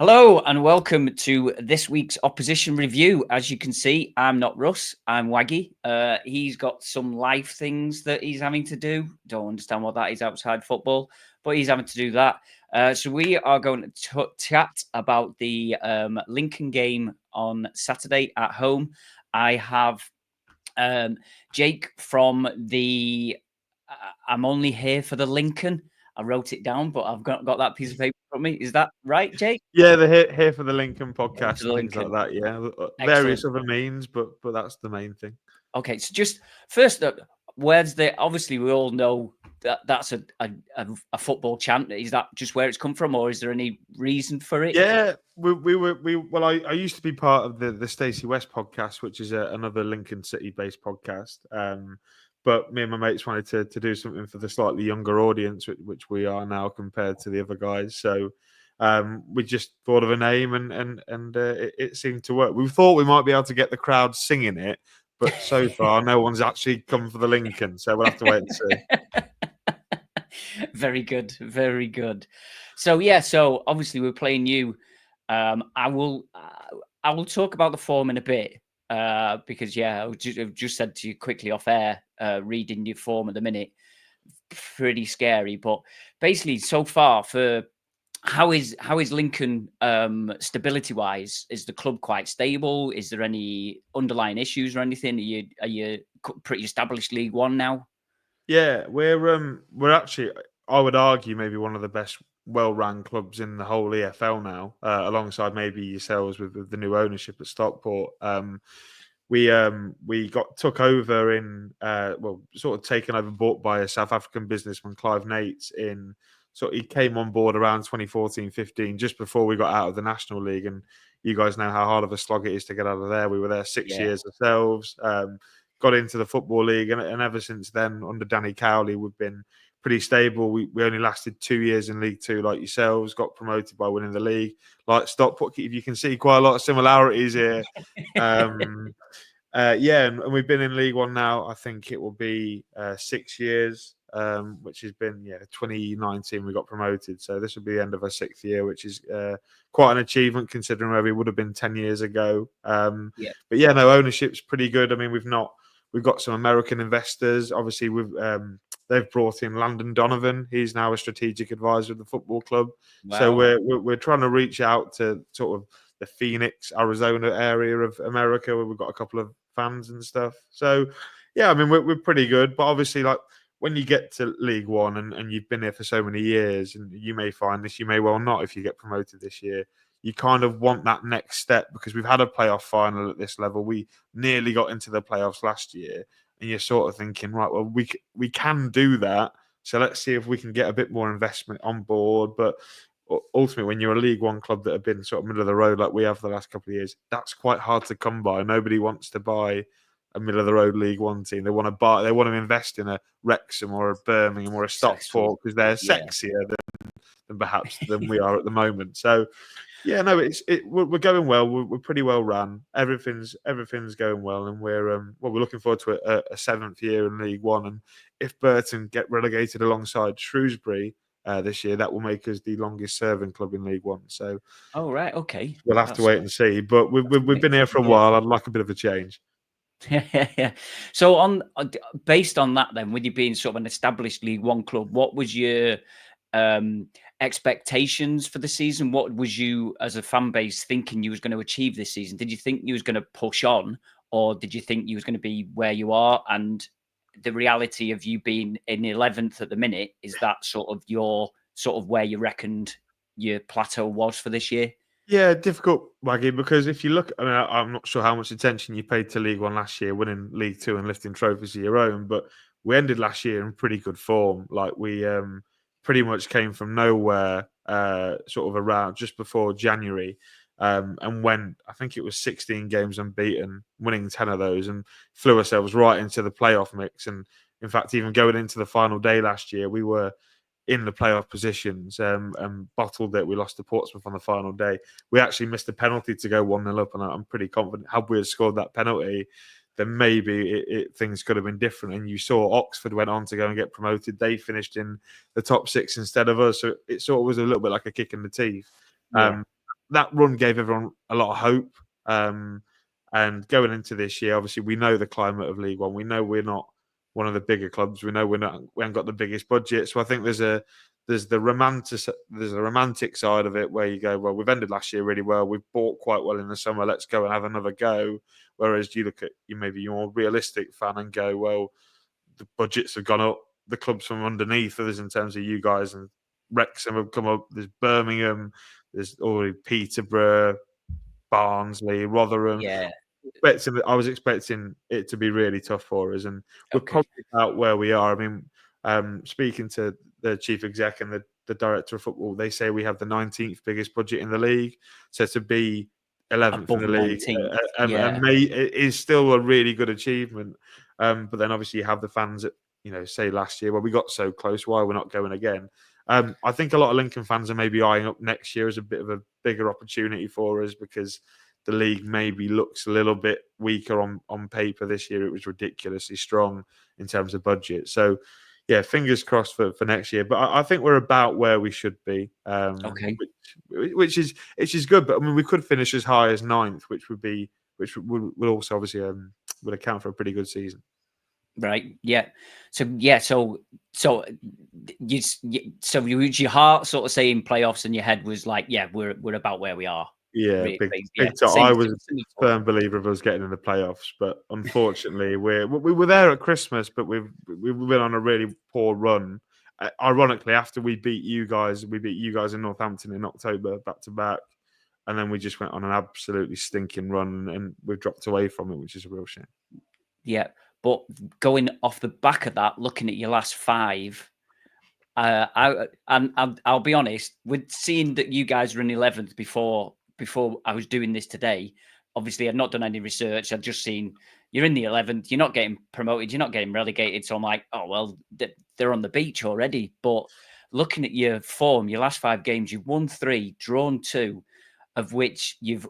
Hello and welcome to this week's opposition review. As you can see, I'm not Russ, I'm Waggie. He's got some life things that he's having to do. Don't understand what that is outside football, but he's having to do that. So we are going to chat about the Lincoln game on Saturday at home. I have Jake from the I'm only here for the Lincoln. I wrote it down, but I've got that piece of paper from me. Is that right, Jake? Yeah, the here for the Lincoln podcast For the and things like Lincoln. that. Yeah, Excellent. various other means, but that's the main thing. Okay, so just first up, where's the? Obviously, we all know that that's a football chant. Is that just where it's come from, or is there any reason for it? Yeah, I used to be part of the Stacey West podcast, which is another Lincoln City based podcast. But me and my mates wanted to do something for the slightly younger audience, which we are now compared to the other guys. So we just thought of a name, and it seemed to work. We thought we might be able to get the crowd singing it, but so far no one's actually come for the Lincoln. So we'll have to wait and see. Very good, very good. So yeah, so obviously we're playing you. I will talk about the form in a bit because yeah, I've just said to you quickly off air, reading your form at the minute, pretty scary. But basically, so far for how is Lincoln stability wise? Is the club quite stable? Is there any underlying issues or anything? Are you pretty established League One now? Yeah, we're actually, I would argue, maybe one of the best well-run clubs in the whole EFL now, alongside maybe yourselves with the new ownership at Stockport. We got took over in sort of taken over, bought by a South African businessman, Clive Nates, in he came on board around 2014-15, just before we got out of the National League, and you guys know how hard of a slog it is to get out of there. We were there 6 years ourselves. Got into the Football League, and ever since then, under Danny Cowley, we've been pretty stable. We only lasted 2 years in League Two, like yourselves, got promoted by winning the league. Like Stockport, you can see quite a lot of similarities here. And we've been in League One now. I think it will be 6 years, which has been 2019 we got promoted. So this will be the end of our 6th year, which is quite an achievement considering where we would have been 10 years ago. But yeah, no, ownership's pretty good. I mean, we've got some American investors. Obviously, they've brought in Landon Donovan. He's now a strategic advisor of the football club. Wow. So we're trying to reach out to sort of the Phoenix, Arizona area of America, where we've got a couple of fans and stuff. So yeah, I mean, we're pretty good. But obviously, like when you get to League One and you've been here for so many years, and you may find this, you may well not if you get promoted this year. You kind of want that next step because we've had a playoff final at this level. We nearly got into the playoffs last year, and you're sort of thinking, right, well, we can do that. So let's see if we can get a bit more investment on board. But ultimately, when you're a League One club that have been sort of middle of the road like we have for the last couple of years, that's quite hard to come by. Nobody wants to buy a middle of the road League One team. They want to invest in a Wrexham or a Birmingham or a Stockport because they're sexier than perhaps than we are at the moment. So yeah, no, we're going well. We're pretty well run. Everything's going well, and we're looking forward to a 7th year in League One. And if Burton get relegated alongside Shrewsbury this year, that will make us the longest serving club in League One. So, oh right, okay, we'll have to wait and see. But we've been here for a while. I'd like a bit of a change. Yeah. So based on that, then, with you being sort of an established League One club, what was your expectations for the season? What was you, as a fan base, thinking you was going to achieve this season? Did you think you was going to push on, or did you think you was going to be where you are? And the reality of you being in 11th at the minute, is that sort of where you reckoned your plateau was for this year? Yeah, difficult, Waggy, because if you look, I mean, I'm not sure how much attention you paid to League One last year, winning League Two and lifting trophies of your own, but we ended last year in pretty good form. Like we pretty much came from nowhere, sort of around just before January, and went, I think it was 16 games unbeaten, winning 10 of those, and flew ourselves right into the playoff mix. And in fact, even going into the final day last year, we were in the playoff positions and bottled it. We lost to Portsmouth on the final day. We actually missed a penalty to go 1-0 up, and I'm pretty confident had we scored that penalty, then maybe things could have been different. And you saw Oxford went on to go and get promoted. They finished in the top 6 instead of us. So it sort of was a little bit like a kick in the teeth. Yeah. that run gave everyone a lot of hope. And going into this year, obviously, we know the climate of League One. We know we're not one of the bigger clubs. We know we haven't got the biggest budget. So I think there's the romantic side of it where you go, well, we've ended last year really well. We've bought quite well in the summer. Let's go and have another go. Whereas you look at maybe your more realistic fan and go, well, the budgets have gone up. The clubs from underneath others in terms of you guys and Wrexham have come up. There's Birmingham. There's already Peterborough, Barnsley, Rotherham. Yeah. I was expecting it to be really tough for us, and we're Okay. probably about where we are. I mean, speaking to the chief exec and the director of football, they say we have the 19th biggest budget in the league. So to be 11th in Above the league 19th, and it is still a really good achievement. But then obviously you have the fans that say last year, well, we got so close, why we're not going again. I think a lot of Lincoln fans are maybe eyeing up next year as a bit of a bigger opportunity for us because the league maybe looks a little bit weaker on paper this year. It was ridiculously strong in terms of budget. So, yeah, fingers crossed for next year. But I think we're about where we should be. Okay. Which is good. But I mean, we could finish as high as 9th, which would also obviously would account for a pretty good season. Right. Yeah. So was your heart sort of saying playoffs, and your head was like, yeah, we're about where we are. Yeah, Really, big yeah. time. I was a firm believer of us getting in the playoffs, but unfortunately, we were there at Christmas, but we've been on a really poor run. Ironically, after we beat you guys in Northampton in October back to back, and then we just went on an absolutely stinking run, and we've dropped away from it, which is a real shame. Yeah, but going off the back of that, looking at your last 5. I'll be honest, with seeing that you guys were in 11th before I was doing this today. Obviously, I'd not done any research. I'd just seen you're in the 11th. You're not getting promoted. You're not getting relegated. So I'm like, oh well, they're on the beach already. But looking at your form, your last 5 games, you've won 3, drawn 2, of which you've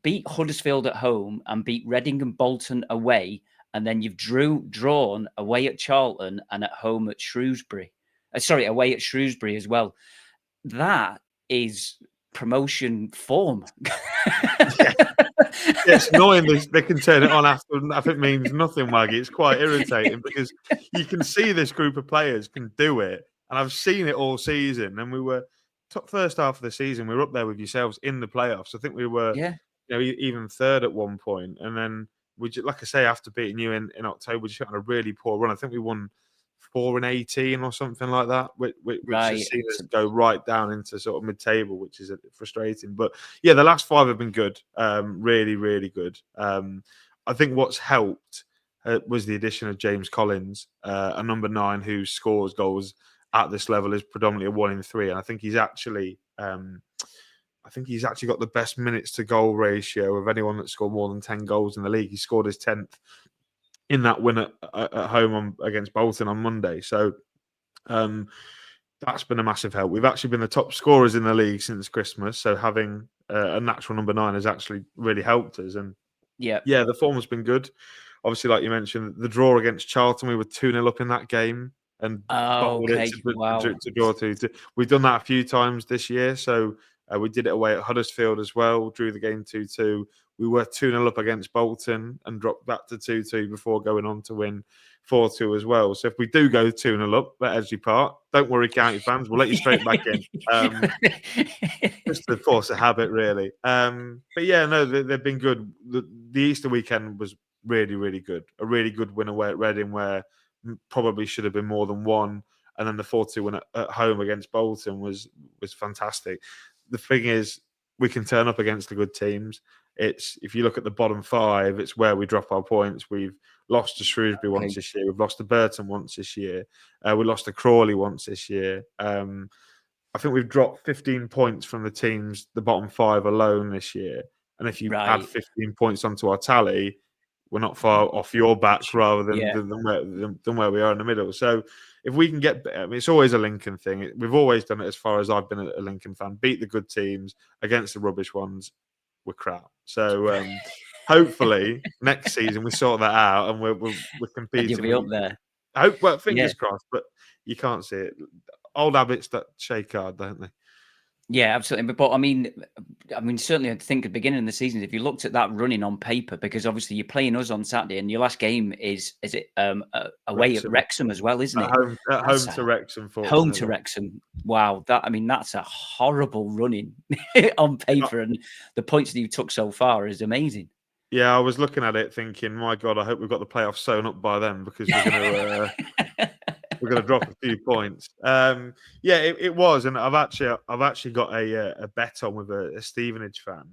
beat Huddersfield at home and beat Reading and Bolton away, and then you've drawn away at Charlton and at home at Shrewsbury. Away at Shrewsbury as well. That is promotion form. Yeah. It's annoying they can turn it on after it means nothing, Waggie. It's quite irritating because you can see this group of players can do it. And I've seen it all season. And we were first half of the season, we were up there with yourselves in the playoffs. I think we were even third at one point. And then like I say, after beating you in October, we just went on a really poor run. I think we won 4-18 or something like that, which has seen us go right down into sort of mid-table, which is frustrating. But yeah, the last 5 have been good, really, really good. I think what's helped was the addition of James Collins, a number 9 who scores goals at this level, is predominantly a 1 in 3, and I think he's actually got the best minutes to goal ratio of anyone that scored more than 10 goals in the league. He scored his 10th. In that win at home against Bolton on Monday. So that's been a massive help. We've actually been the top scorers in the league since Christmas. So having a natural number 9 has actually really helped us. And yeah, the form has been good. Obviously, like you mentioned, the draw against Charlton, we were 2-0 up in that game and bottled it to draw 2-2. We've done that a few times this year. So we did it away at Huddersfield as well, drew the game 2-2. We were 2-0 up against Bolton and dropped back to 2-2 before going on to win 4-2 as well. So if we do go 2-0 up at Edgeley Park, don't worry, County fans, we'll let you straight back in. Just to force a habit, really. But yeah, no, they've been good. The Easter weekend was really, really good. A really good win away at Reading where probably should have been more than 1. And then the 4-2 win at home against Bolton was fantastic. The thing is, we can turn up against the good teams. If you look at the bottom 5, it's where we drop our points. We've lost to Shrewsbury once this year. We've lost to Burton once this year. We lost to Crawley once this year. I think we've dropped 15 points from the teams, the bottom 5 alone this year. And if you add 15 points onto our tally, we're not far off your back rather than where we are in the middle. So if we can get, I mean, it's always a Lincoln thing. We've always done it as far as I've been a Lincoln fan. Beat the good teams against the rubbish ones. We're crap. So hopefully next season we sort that out and we're competing. You'll be up there. Fingers crossed, but you can't see it. Old habits that shake hard, don't they? Yeah, absolutely. But I mean, certainly, I think at the beginning of the season, if you looked at that running on paper, because obviously you're playing us on Saturday, and your last game is it away at Wrexham Wrexham as well, isn't it? at That's home a to Wrexham, home to fortunately. Wrexham. Wow, that's a horrible running on paper, and the points that you took so far is amazing. Yeah, I was looking at it thinking, my God, I hope we've got the playoffs sewn up by then because we're gonna drop a few points. Yeah, it was, and I've actually got a bet on with a Stevenage fan,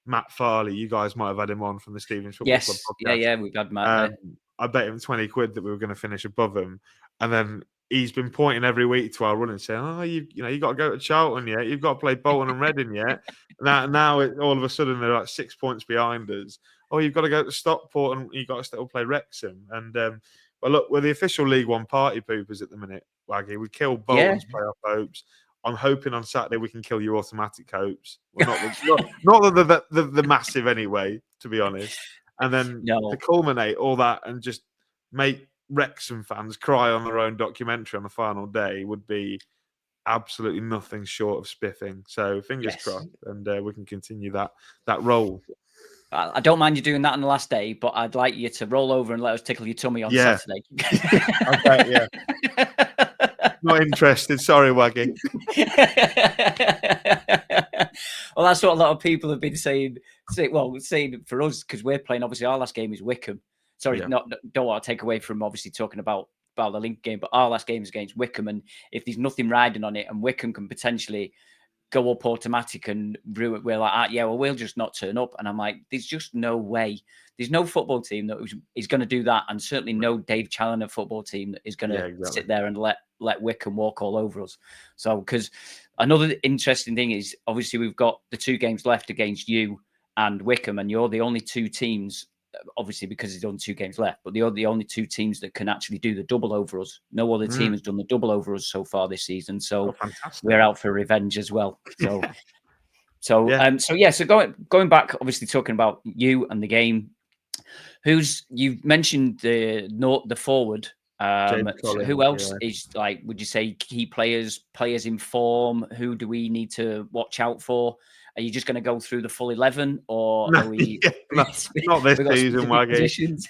Matt Farley. You guys might have had him on from the Stevenage Football Club Yes, podcast. yeah, we've had Matt Um, there. I bet him 20 quid that we were going to finish above him, and then he's been pointing every week to our running, saying, "Oh, you got to go to Charlton yet. You've got to play Bolton and Reading yet." Now all of a sudden they're like 6 points behind us. Oh, you've got to go to Stockport and you've got to still play Wrexham. And but look, we're the official League One party poopers at the minute, Waggy. We killed Yeah, Bolton's playoff hopes. I'm hoping on Saturday we can kill your automatic hopes. Well, not the massive anyway, to be honest. And then to no, culminate all that and just make Wrexham fans cry on their own documentary on the final day would be absolutely nothing short of spiffing. So fingers yes. crossed, and we can continue that role. I don't mind you doing that on the last day, but I'd like you to roll over and let us tickle your tummy on Yeah, Saturday. I bet. Yeah, not interested. Sorry, Waggy. Well, that's what a lot of people have been saying. Saying for us, because we're playing. Obviously, our last game is Wickham. Sorry, Yeah. don't want to take away from obviously talking about the link game, but our last game is against Wickham, and if there's nothing riding on it, and Wickham can potentially go up automatic and ruin it, we're like, yeah, well, we'll just not turn up. And I'm like, there's just no way. There's no football team that is going to do that, and certainly no Dave Challoner football team that is going Yeah, to exactly. sit there and let Wickham walk all over us. So, because another interesting thing is, obviously, we've got the 2 games left against you and Wickham, and you're the only 2 teams. Obviously, because there's only 2 games left, but they're the only 2 teams that can actually do the double over us. No other team has done the double over us so far this season. Oh, So fantastic. we're out for revenge as well. So, Yeah. so going back, obviously talking about you and the game. You mentioned the forward. James So who Collins. else Yeah. is, like, would you say key players in form? Who do we need to watch out for? Are you just going to go through the full 11, or No, are we? yeah, not this We got season, specific Waggy. positions.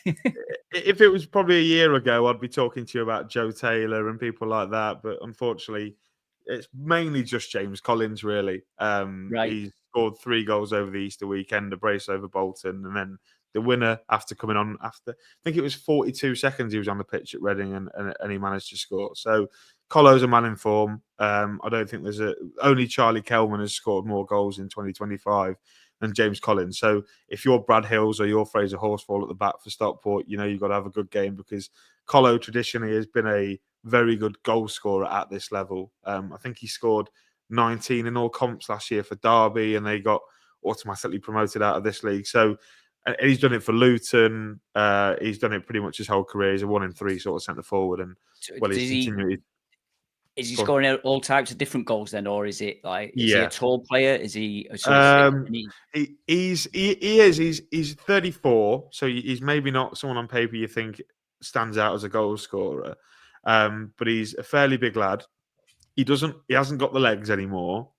If it was probably a year ago, I'd be talking to you about Joe Taylor and people like that. But unfortunately, it's mainly just James Collins, really. Right. He scored 3 goals over the Easter weekend, a brace over Bolton, and then the winner after coming on after, I think it was 42 seconds he was on the pitch at Reading, and he managed to score. So Colo's a man in form. I don't think only Charlie Kelman has scored more goals in 2025 than James Collins. So if you're Brad Hills or you're Fraser Horsfall at the back for Stockport, you've got to have a good game, because Colo traditionally has been a very good goal scorer at this level. I think he scored 19 in all comps last year for Derby, and they got automatically promoted out of this league. So and he's done it for Luton. He's done it pretty much his whole career. He's a 1 in 3 sort of centre forward, and So well, he's continued. is he Go on. scoring all types of different goals then, or is it like, is he a Yeah. tall player? Is he? So is it? He's 34, so he's maybe not someone on paper you think stands out as a goal scorer, but he's a fairly big lad. He hasn't got the legs anymore,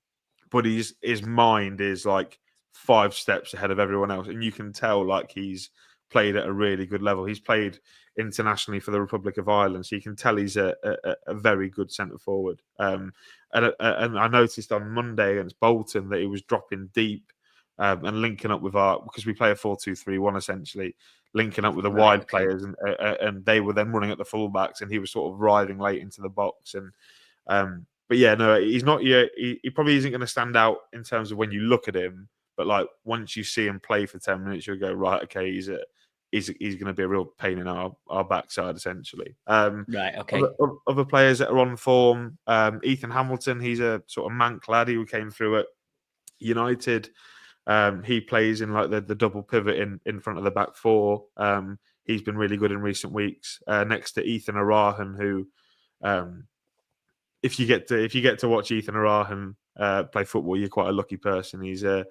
but his mind is like 5 steps ahead of everyone else, and you can tell like he's played at a really good level. He's played internationally for the Republic of Ireland, so you can tell he's a very good centre forward. And I noticed on Monday against Bolton that he was dropping deep, and linking up with because we play a 4-2-3-1 essentially, linking up with the Right. wide Okay. players, and they were then running at the fullbacks, and he was sort of riding late into the box. And but yeah, no, he's not yet. He probably isn't going to stand out in terms of when you look at him, but like once you see him play for 10 minutes, you'll go, right, okay, he's going to be a real pain in our backside essentially. Right. Okay. Other players that are on form, Ethan Hamilton, he's a sort of manc lad who came through at United. He plays in like the double pivot in front of the back four. He's been really good in recent weeks. Next to Ethan Arahan, who if you get to watch Ethan Arahan play football, you're quite a lucky person. He's a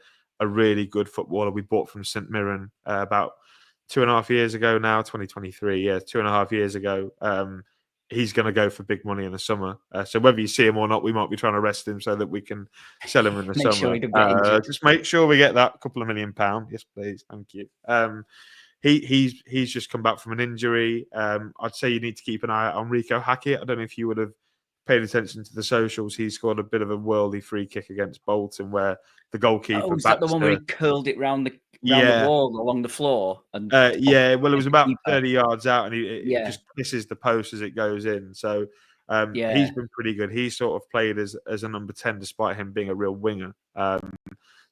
really good footballer we bought from St Mirren about 2.5 years ago now, 2023. Yeah, 2.5 years ago. he's going to go for big money in the summer. So whether you see him or not, we might be trying to arrest him so that we can sell him in the Make sure summer. he don't get injured. Just make sure we get that couple of £1 million. Yes, please. Thank you. He's just come back from an injury. I'd say you need to keep an eye out on Rico Hackett. I don't know if you would have paid attention to the socials. He scored a bit of a worldy free kick against Bolton where the goalkeeper. Oh, is that the one where he curled it round the wall along the floor? And yeah, well, it was about 30 yards out, and it just misses the post as it goes in. So he's been pretty good. He's sort of played as a number 10, despite him being a real winger.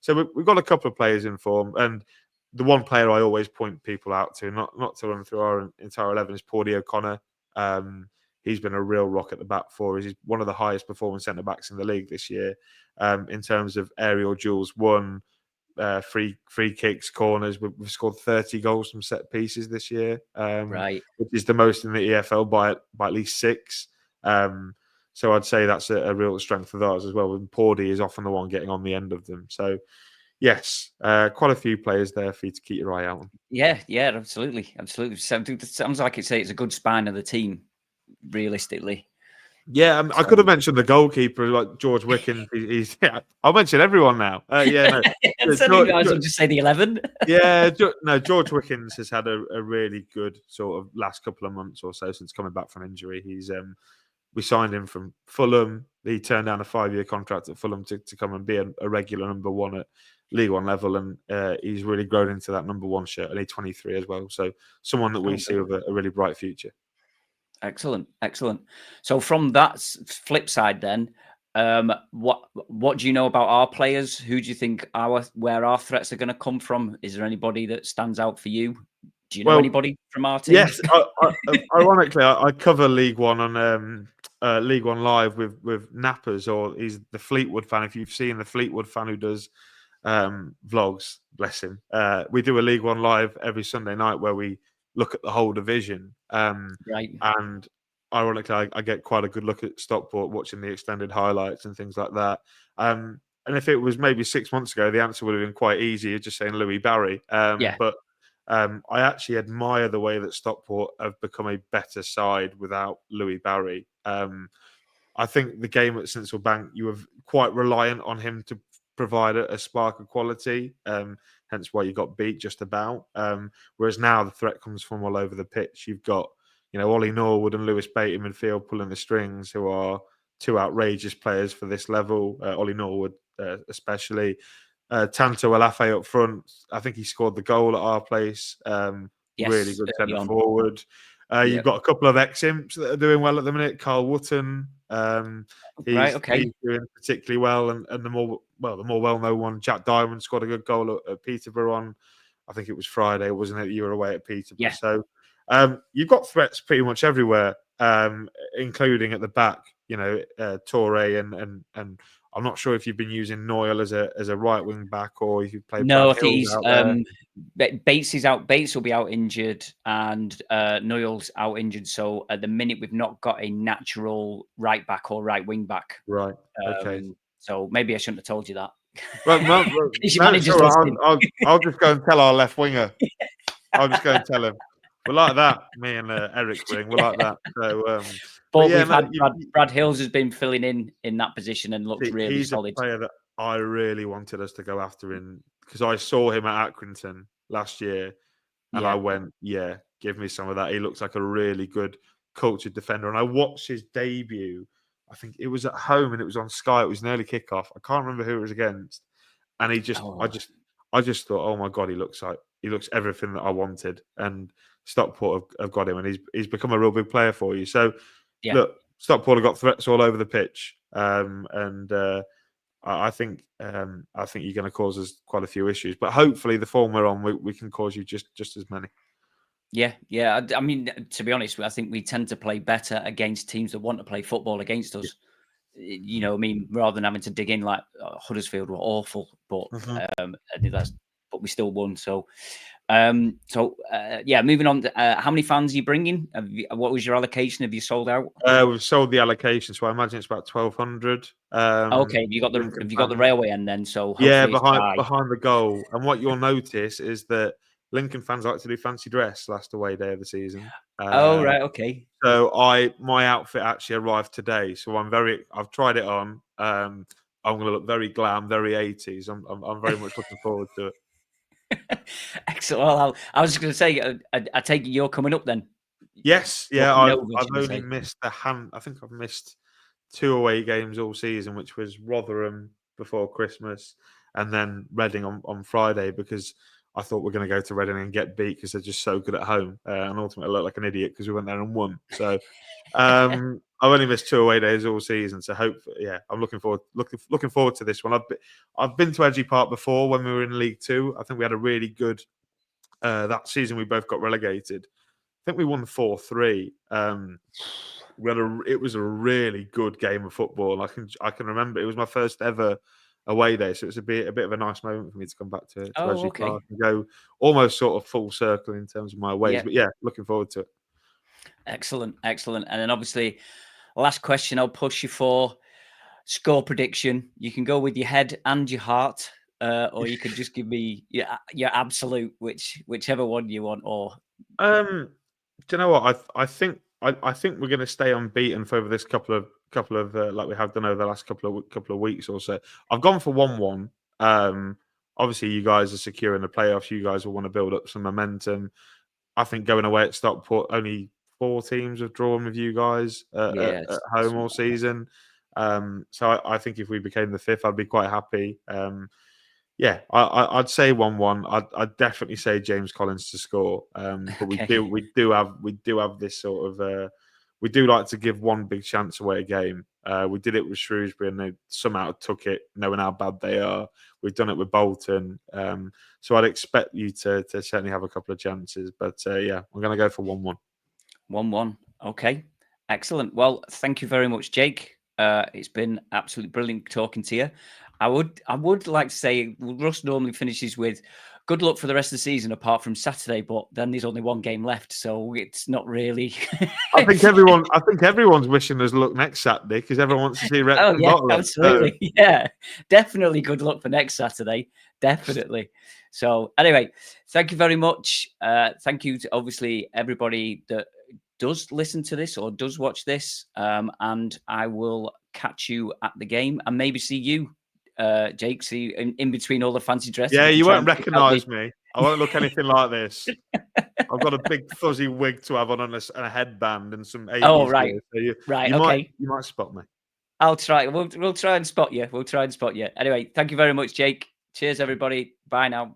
So we've got a couple of players in form, and the one player I always point people out to, not to run through our entire 11, is Paudie O'Connor. He's been a real rock at the back for us. He's one of the highest performing centre backs in the league this year in terms of aerial duels won, free kicks, corners. We've scored 30 goals from set pieces this year, which is the most in the EFL by at least 6. So I'd say that's a real strength of ours as well. And Paudie is often the one getting on the end of them. So yes, quite a few players there for you to keep your eye out on. Yeah, absolutely. Sounds like it's a good spine of the team, realistically. Yeah, I could have mentioned the goalkeeper, like George Wickens. I'll mention everyone now. Yeah, no. You guys will just say the 11. Yeah, George Wickens has had a really good sort of last couple of months or so since coming back from injury. We signed him from Fulham. He turned down a 5-year contract at Fulham to come and be a regular number 1 at League One level, and he's really grown into that number 1 shirt. And he's 23 as well, so someone that we see with a really bright future. Excellent. So from that flip side, then, what do you know about our players? Who do you think where our threats are going to come from? Is there anybody that stands out for you? Do you know anybody from our team? Yes, ironically, I cover League One on League One Live with Nappers, or he's the Fleetwood fan. If you've seen the Fleetwood fan who does vlogs, bless him. We do a League One Live every Sunday night where we look at the whole division. Right. And ironically, I get quite a good look at Stockport, watching the extended highlights and things like that. And if it was maybe 6 months ago, the answer would have been quite easy, just saying Louis Barry. But I actually admire the way that Stockport have become a better side without Louis Barry. I think the game at Central Bank, you were quite reliant on him to provide a spark of quality, hence why you got beat just about. Whereas now the threat comes from all over the pitch. You've got, Ollie Norwood and Lewis Bate in midfield pulling the strings, who are two outrageous players for this level. Ollie Norwood especially. Tanto Alafe up front. I think he scored the goal at our place. Really good centre forward. You've got a couple of ex-imps that are doing well at the minute. Carl Wootton. He's doing particularly well, and the more well-known one, Jack Diamond, scored a good goal at Peterborough on, I think it was Friday, wasn't it? You were away at Peterborough. Yeah. So you've got threats pretty much everywhere, including at the back. Torre and I'm not sure if you've been using Noyle as a right wing back, or if you played. No, I think he's Bates is out. Bates will be out injured, and Noyle's out injured. So at the minute, we've not got a natural right back or right wing back. Right. Okay. So maybe I shouldn't have told you that. Well, I'll just go and tell our left winger. I'll just go and tell him. We're like that. Me and Eric Spring, we're like that. So, but we've had Brad Hills has been filling in that position and looks really solid. He's a player that I really wanted us to go after because I saw him at Accrington last year, and I went, give me some of that. He looks like a really good cultured defender. And I watched his debut. I think it was at home and it was on Sky. It was an early kickoff. I can't remember who it was against. And I just thought, oh my God, he looks everything that I wanted. And Stockport have got him, and he's become a real big player for you. So look, Stockport have got threats all over the pitch. I think you're going to cause us quite a few issues, but hopefully the form we're on, we can cause you just as many. Yeah. I mean, to be honest, I think we tend to play better against teams that want to play football against us. I mean, rather than having to dig in like Huddersfield were awful, but but we still won. So, moving on. How many fans are you bringing? What was your allocation? Have you sold out? We've sold the allocation, so I imagine it's about 1,200. Okay, have you got the railway end then? So behind the goal. And what you'll notice is that Lincoln fans like to do fancy dress last away day of the season. Oh, right, okay. So my outfit actually arrived today. So I've tried it on. I'm going to look very glam, very 80s. I'm very much looking forward to it. Excellent. Well, I was just going to say, I take it you're coming up then. Yes, yeah. Looking I've over, I've should I only say? missed I think I've missed 2 away games all season, which was Rotherham before Christmas and then Reading on Friday because I thought we're going to go to Reading and get beat because they're just so good at home. And ultimately, I looked like an idiot because we went there and won. So I've only missed 2 away days all season. So hopefully, yeah, I'm looking forward to this one. I've been to Edgeley Park before when we were in League Two. I think we had a really good that season. We both got relegated. I think we won 4-3. It was a really good game of football. I can remember it was my first ever away day, so it's a bit of a nice moment for me to come back to Oh, Edgeley okay. Park and go almost sort of full circle in terms of my ways. Yeah. But yeah, looking forward to it. Excellent. Excellent. And then obviously, last question I'll push you for score prediction. You can go with your head and your heart, or you could just give me your absolute, whichever one you want. Or Do you know what? I think we're going to stay unbeaten for over this couple of like we have done over the last couple of weeks or so. I've gone for 1-1. Obviously, you guys are secure in the playoffs. You guys will want to build up some momentum. I think going away at Stockport, only 4 teams have drawn with you guys yeah, at home all season. So I think if we became the 5th, I'd be quite happy. Yeah, I'd say 1-1. I'd definitely say James Collins to score. But okay. we do have this sort of we do like to give one big chance away a game. We did it with Shrewsbury and they somehow took it, knowing how bad they are. We've done it with Bolton. So I'd expect you to certainly have a couple of chances. But yeah, we're going to go for 1-1. 1-1. Okay. Excellent. Well, thank you very much, Jake. It's been absolutely brilliant talking to you. I would like to say Russ normally finishes with good luck for the rest of the season, apart from Saturday, but then there's only one game left, so it's not really. I think everyone's wishing us luck next Saturday because everyone wants to see Oh Wrexham yeah, Bottle. absolutely. Yeah, definitely good luck for next Saturday. Definitely. So anyway, thank you very much. Thank you to obviously everybody that does listen to this or does watch this. And I will catch you at the game and maybe see you, Jake. See you in between all the fancy dresses. Yeah, We can you try won't and pick out recognise me. I won't look anything like this. I've got a big fuzzy wig to have on and a headband and some Oh 80s right, gear. So right, okay. you might spot me. I'll try. We'll try and spot you. We'll try and spot you. Anyway, thank you very much, Jake. Cheers, everybody. Bye now.